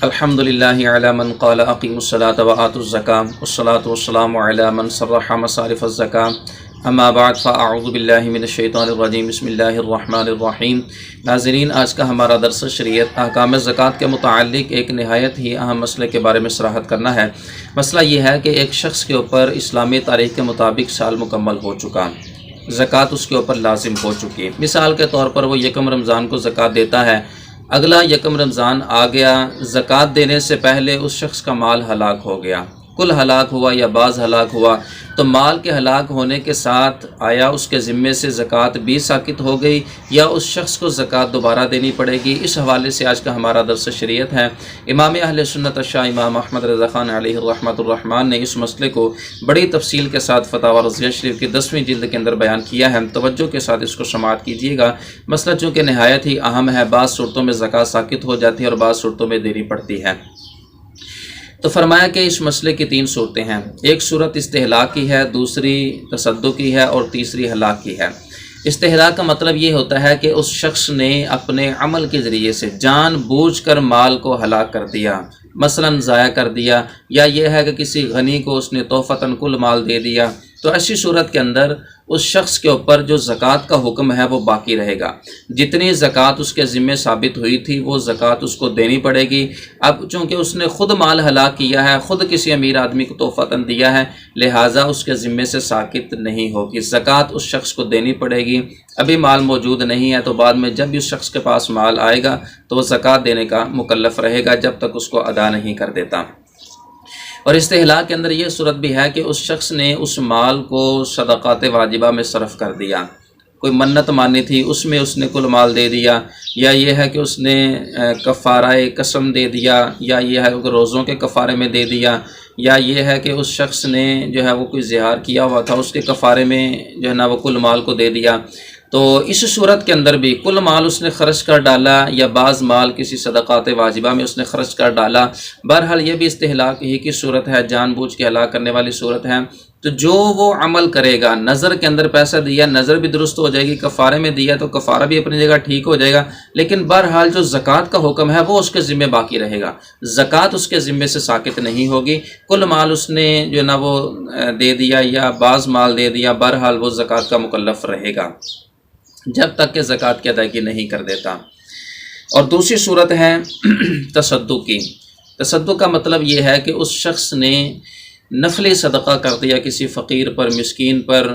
الحمدللہ علی من قال اقیموا الصلاۃ وآتوا الزکاۃ والصلاۃ والسلام علی من صرح مصارف الزکاۃ اما بعد فاعوذ باللہ من الشیطان الرجیم بسم اللہ الرحمن الرحیم۔ ناظرین، آج کا ہمارا درس شریعت احکام زکوٰۃ کے متعلق ایک نہایت ہی اہم مسئلے کے بارے میں صراحت کرنا ہے۔ مسئلہ یہ ہے کہ ایک شخص کے اوپر اسلامی تاریخ کے مطابق سال مکمل ہو چکا، زکوٰۃ اس کے اوپر لازم ہو چکی۔ مثال کے طور پر وہ یکم رمضان کو زکوٰۃ دیتا ہے، اگلا یکم رمضان آ گیا، زکوٰۃ دینے سے پہلے اس شخص کا مال ہلاک ہو گیا، کل ہلاک ہوا یا بعض ہلاک ہوا، تو مال کے ہلاک ہونے کے ساتھ آیا اس کے ذمے سے زکوٰۃ بھی ساقط ہو گئی یا اس شخص کو زکوٰۃ دوبارہ دینی پڑے گی؟ اس حوالے سے آج کا ہمارا درس شریعت ہے۔ امام اہل سنت الشاہ امام احمد رضا خان علیہ رحمۃ الرحمن نے اس مسئلے کو بڑی تفصیل کے ساتھ فتاوی رضیہ شریف کی 10ویں جلد کے اندر بیان کیا ہے۔ توجہ کے ساتھ اس کو سماعت کیجیے گا۔ مسئلہ چونکہ نہایت ہی اہم ہے، بعض صورتوں میں زکوٰۃ ساقط ہو جاتی ہے اور بعض صورتوں میں دینی پڑتی ہے۔ تو فرمایا کہ اس مسئلے کی 3 صورتیں ہیں، ایک صورت استحلاق کی ہے، دوسری تصدق کی ہے اور تیسری ہلاک کی ہے۔ استحلاق کا مطلب یہ ہوتا ہے کہ اس شخص نے اپنے عمل کے ذریعے سے جان بوجھ کر مال کو ہلاک کر دیا، مثلا ضائع کر دیا، یا یہ ہے کہ کسی غنی کو اس نے تحفتاً کل مال دے دیا، تو ایسی صورت کے اندر اس شخص کے اوپر جو زکوٰۃ کا حکم ہے وہ باقی رہے گا۔ جتنی زکوٰۃ اس کے ذمے ثابت ہوئی تھی وہ زکوٰۃ اس کو دینی پڑے گی۔ اب چونکہ اس نے خود مال ہلاک کیا ہے، خود کسی امیر آدمی کو تحفتاً دیا ہے، لہٰذا اس کے ذمے سے ساقط نہیں ہوگی، زکوٰۃ اس شخص کو دینی پڑے گی۔ ابھی مال موجود نہیں ہے تو بعد میں جب بھی اس شخص کے پاس مال آئے گا تو وہ زکوٰۃ دینے کا مکلف رہے گا جب تک اس کو ادا نہیں کر دیتا۔ اور استحلاق کے اندر یہ صورت بھی ہے کہ اس شخص نے اس مال کو صدقات واجبہ میں صرف کر دیا، کوئی منت مانی تھی اس میں اس نے کل مال دے دیا، یا یہ ہے کہ اس نے کفارہ قسم دے دیا، یا یہ ہے کہ روزوں کے کفارے میں دے دیا، یا یہ ہے کہ اس شخص نے جو ہے وہ کوئی زہار کیا ہوا تھا اس کے کفارے میں جو ہے نا وہ کل مال کو دے دیا۔ تو اس صورت کے اندر بھی کل مال اس نے خرچ کر ڈالا یا بعض مال کسی صدقات واجبہ میں اس نے خرچ کر ڈالا، بہرحال یہ بھی استحلاق ہی کی صورت ہے، جان بوجھ کے ہلاک کرنے والی صورت ہے۔ تو جو وہ عمل کرے گا، نظر کے اندر پیسہ دیا، نظر بھی درست ہو جائے گی، کفارے میں دیا تو کفارہ بھی اپنی جگہ ٹھیک ہو جائے گا، لیکن بہرحال جو زکوٰۃ کا حکم ہے وہ اس کے ذمے باقی رہے گا، زکوٰۃ اس کے ذمے سے ساقط نہیں ہوگی۔ کل مال اس نے جو نا وہ دے دیا یا بعض مال دے دیا، بہرحال وہ زکوٰۃ کا مکلف رہے گا جب تک کہ زکوٰۃ کی ادائیگی نہیں کر دیتا۔ اور دوسری صورت ہے تصدق کی۔ تصدق کا مطلب یہ ہے کہ اس شخص نے نفلی صدقہ کر دیا کسی فقیر پر، مسکین پر،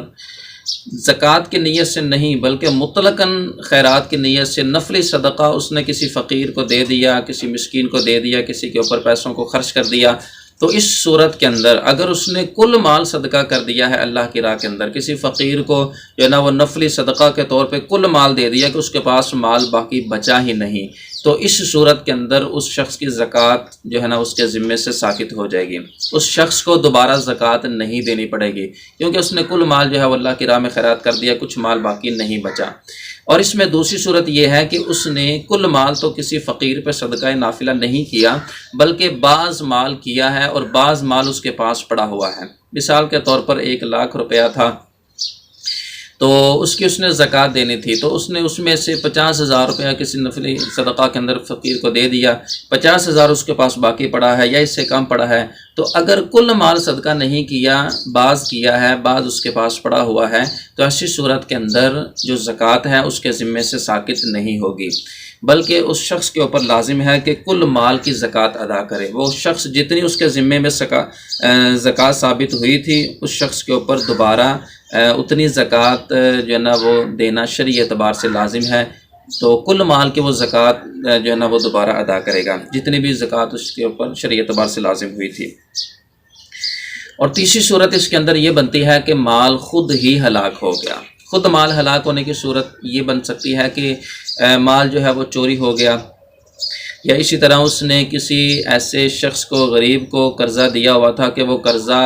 زکوٰۃ کی نیت سے نہیں بلکہ مطلقاً خیرات کی نیت سے نفلی صدقہ اس نے کسی فقیر کو دے دیا، کسی مسکین کو دے دیا، کسی کے اوپر پیسوں کو خرچ کر دیا۔ تو اس صورت کے اندر اگر اس نے کل مال صدقہ کر دیا ہے اللہ کی راہ کے اندر، کسی فقیر کو جو ہے نا وہ نفلی صدقہ کے طور پہ کل مال دے دیا کہ اس کے پاس مال باقی بچا ہی نہیں، تو اس صورت کے اندر اس شخص کی زکوٰۃ جو ہے نا اس کے ذمے سے ساقط ہو جائے گی، اس شخص کو دوبارہ زکوٰۃ نہیں دینی پڑے گی، کیونکہ اس نے کل مال جو ہے وہ اللہ کی راہ میں خیرات کر دیا، کچھ مال باقی نہیں بچا۔ اور اس میں دوسری صورت یہ ہے کہ اس نے کل مال تو کسی فقیر پہ صدقہ نافلہ نہیں کیا بلکہ بعض مال کیا ہے اور بعض مال اس کے پاس پڑا ہوا ہے۔ مثال کے طور پر 1 لاکھ روپیہ تھا تو اس کی اس نے زکوٰۃ دینی تھی، تو اس نے اس میں سے 50,000 روپیہ کسی نفلی صدقہ کے اندر فقیر کو دے دیا، 50,000 اس کے پاس باقی پڑا ہے یا اس سے کم پڑا ہے۔ تو اگر کل مال صدقہ نہیں کیا، بعض کیا ہے، بعض اس کے پاس پڑا ہوا ہے، تو ایسی صورت کے اندر جو زکوٰۃ ہے اس کے ذمے سے ساقط نہیں ہوگی، بلکہ اس شخص کے اوپر لازم ہے کہ کل مال کی زکوٰۃ ادا کرے۔ وہ شخص جتنی اس کے ذمے میں زکوٰۃ ثابت ہوئی تھی اس شخص کے اوپر دوبارہ اتنی زکوٰۃ جو ہے نا وہ دینا شرعی اعتبار سے لازم ہے، تو کل مال کے وہ زکوٰۃ جو ہے نا وہ دوبارہ ادا کرے گا جتنی بھی زکوٰۃ اس کے اوپر شرعی اعتبار سے لازم ہوئی تھی۔ اور تیسری صورت اس کے اندر یہ بنتی ہے کہ مال خود ہی ہلاک ہو گیا۔ خود مال ہلاک ہونے کی صورت یہ بن سکتی ہے کہ مال جو ہے وہ چوری ہو گیا، یا اسی طرح اس نے کسی ایسے شخص کو، غریب کو قرضہ دیا ہوا تھا کہ وہ قرضہ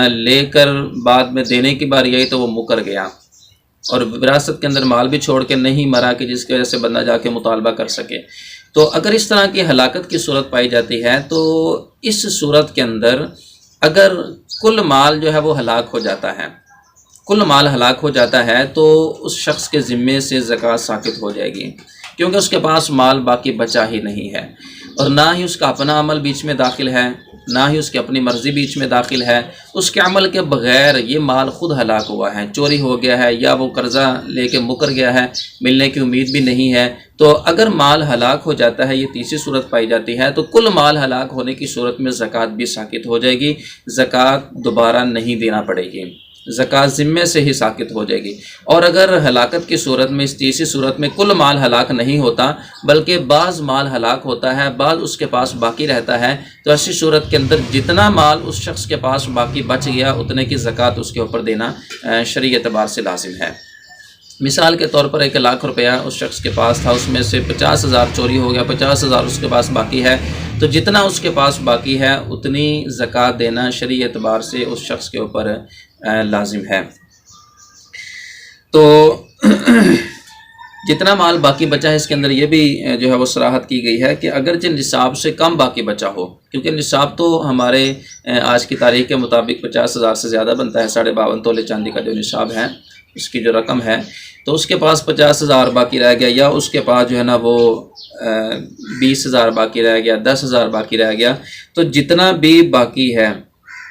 لے کر بعد میں دینے کی باری آئی تو وہ مکر گیا، اور وراثت کے اندر مال بھی چھوڑ کے نہیں مرا کہ جس کی وجہ سے بندہ جا کے مطالبہ کر سکے۔ تو اگر اس طرح کی ہلاکت کی صورت پائی جاتی ہے تو اس صورت کے اندر اگر کل مال جو ہے وہ ہلاک ہو جاتا ہے، کل مال ہلاک ہو جاتا ہے تو اس شخص کے ذمے سے زکوٰۃ ساقط ہو جائے گی۔ کیونکہ اس کے پاس مال باقی بچا ہی نہیں ہے، اور نہ ہی اس کا اپنا عمل بیچ میں داخل ہے، نہ ہی اس کی اپنی مرضی بیچ میں داخل ہے، اس کے عمل کے بغیر یہ مال خود ہلاک ہوا ہے، چوری ہو گیا ہے یا وہ قرضہ لے کے مکر گیا ہے، ملنے کی امید بھی نہیں ہے۔ تو اگر مال ہلاک ہو جاتا ہے، یہ تیسری صورت پائی جاتی ہے، تو کل مال ہلاک ہونے کی صورت میں زکوٰۃ بھی ساقط ہو جائے گی، زکوٰۃ دوبارہ نہیں دینا پڑے گی، زکوٰۃ ذمے سے ہی ساقط ہو جائے گی۔ اور اگر ہلاکت کی صورت میں، اس تیسری صورت میں کل مال ہلاک نہیں ہوتا بلکہ بعض مال ہلاک ہوتا ہے، بعض اس کے پاس باقی رہتا ہے، تو ایسی صورت کے اندر جتنا مال اس شخص کے پاس باقی بچ گیا اتنے کی زکوٰۃ اس کے اوپر دینا شرعی اعتبار سے لازم ہے۔ مثال کے طور پر 1,00,000 روپیہ اس شخص کے پاس تھا، اس میں سے 50,000 چوری ہو گیا، 50,000 اس کے پاس باقی ہے، تو جتنا اس کے پاس باقی ہے اتنی زکوٰۃ دینا شرعی اعتبار سے اس شخص کے اوپر لازم ہے۔ تو جتنا مال باقی بچا ہے، اس کے اندر یہ بھی جو ہے وہ صراحت کی گئی ہے کہ اگرچہ نصاب سے کم باقی بچا ہو، کیونکہ نصاب تو ہمارے آج کی تاریخ کے مطابق 50,000 سے زیادہ بنتا ہے، 52.5 تولے چاندی کا جو نصاب ہے، اس کی جو رقم ہے، تو اس کے پاس 50,000 باقی رہ گیا، یا اس کے پاس جو ہے نا وہ 20,000 باقی رہ گیا، 10,000 باقی رہ گیا، تو جتنا بھی باقی ہے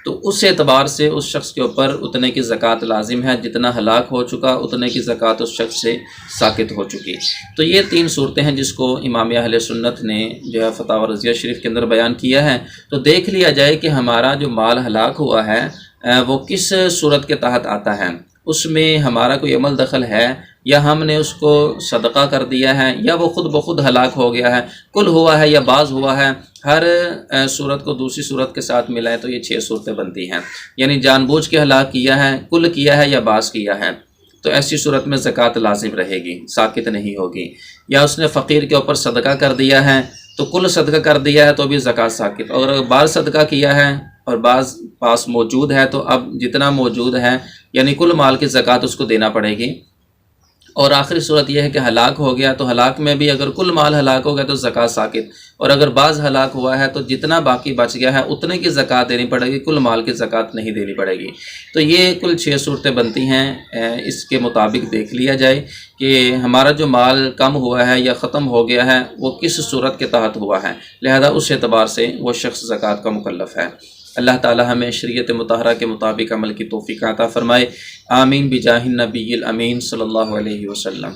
تو اس اعتبار سے اس شخص کے اوپر اتنے کی زکوٰۃ لازم ہے، جتنا ہلاک ہو چکا اتنے کی زکوٰۃ اس شخص سے ساقط ہو چکی۔ تو یہ 3 صورتیں ہیں جس کو امام اہل سنت نے جو ہے فتاوی رضیہ شریف کے اندر بیان کیا ہے۔ تو دیکھ لیا جائے کہ ہمارا جو مال ہلاک ہوا ہے وہ کس صورت کے تحت آتا ہے، اس میں ہمارا کوئی عمل دخل ہے، یا ہم نے اس کو صدقہ کر دیا ہے، یا وہ خود بخود ہلاک ہو گیا ہے، کل ہوا ہے یا بعض ہوا ہے۔ ہر صورت کو دوسری صورت کے ساتھ ملائے تو یہ 6 صورتیں بنتی ہیں، یعنی جان بوجھ کے ہلاک کیا ہے، کل کیا ہے یا بعض کیا ہے، تو ایسی صورت میں زکوٰۃ لازم رہے گی، ساقط نہیں ہوگی۔ یا اس نے فقیر کے اوپر صدقہ کر دیا ہے، تو کل صدقہ کر دیا ہے تو بھی زکوٰۃ ساقط، اور اگر بعض صدقہ کیا ہے اور بعض پاس موجود ہے تو اب جتنا موجود ہے یعنی کل مال کی زکوٰۃ اس کو دینا پڑے گی۔ اور آخری صورت یہ ہے کہ ہلاک ہو گیا، تو ہلاک میں بھی اگر کل مال ہلاک ہو گیا تو زکوٰۃ ساقط، اور اگر بعض ہلاک ہوا ہے تو جتنا باقی بچ گیا ہے اتنے کی زکوٰۃ دینی پڑے گی، کل مال کی زکوٰۃ نہیں دینی پڑے گی۔ تو یہ کل 6 صورتیں بنتی ہیں، اس کے مطابق دیکھ لیا جائے کہ ہمارا جو مال کم ہوا ہے یا ختم ہو گیا ہے وہ کس صورت کے تحت ہوا ہے، لہذا اس اعتبار سے وہ شخص زکوٰۃ کا مکلف ہے۔ اللہ تعالی ہمیں شریعت مطہرہ کے مطابق عمل کی توفیق عطا فرمائے، آمین بجاہ النبی الامین صلی اللہ علیہ وسلم۔